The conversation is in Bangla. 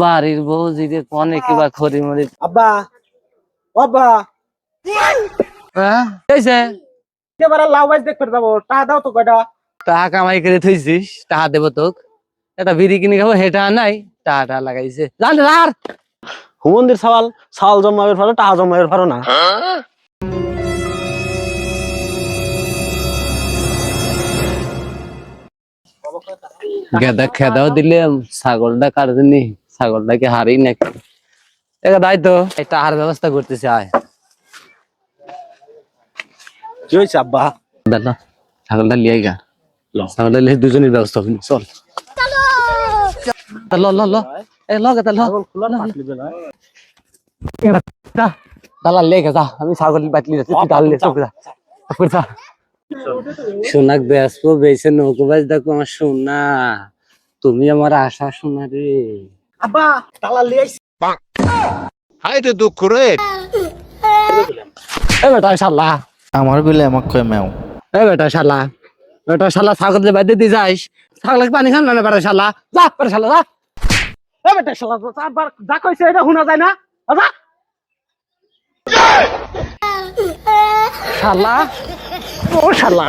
বাড়ির বউ জিরে কনে কিবা খড়ি মরি। আব্বা আব্বা হ্যাঁ এইছে এবারে লাউ গাছ দেখতে যাবো, টাকা দাও তো কয়টা। টাকা কামাই করে থইছিস, টাকা দেবো তোক। এটা বিড়ি কিনে খাবো, হেটা নাই, টাকা লাগাইছে জান আর হুমন্দির সওয়াল সাল জমাবের ভালো, টাকা জমাবের ভালো না। গেদা খেদাও দিলে ছাগলটা কাটনি, ছাগলটাকে হারি নাকি এটা দায় তো একটা আর ব্যবস্থা করতেছে। আয় কি হয়েছে আব্বা? দাদা ছাগলটা লিয়ে গা, ছাগলটা লিয়ে দুজনের ব্যবস্থা হবে, চল ল ল ল এ ল গেতা ল দালা লে গেছা, আমি ছাগল বাতলি যাচ্ছি, তুই ডাল চোখ যা যা। সোনাক ব্যস্ত বেছে নৌকোবাজ দেখো আমার সোনা, তুমি আমার আশা সোনা রে। আব্বা তালা লিয়ে আইছি। হায় রে দুঃখ রে। এ বেটা শালা, আমার বিলে আমাক কয় মেও। এ বেটা শালা ছাগল বাদে দিয়ে যাইস, ছাগলকে পানি খান না বেটা শালা, যা বেটা শালা যা। এ বেটা শালা চারবার যা কইছে এটা শোনা যায় না, যা। শালা ও শালা।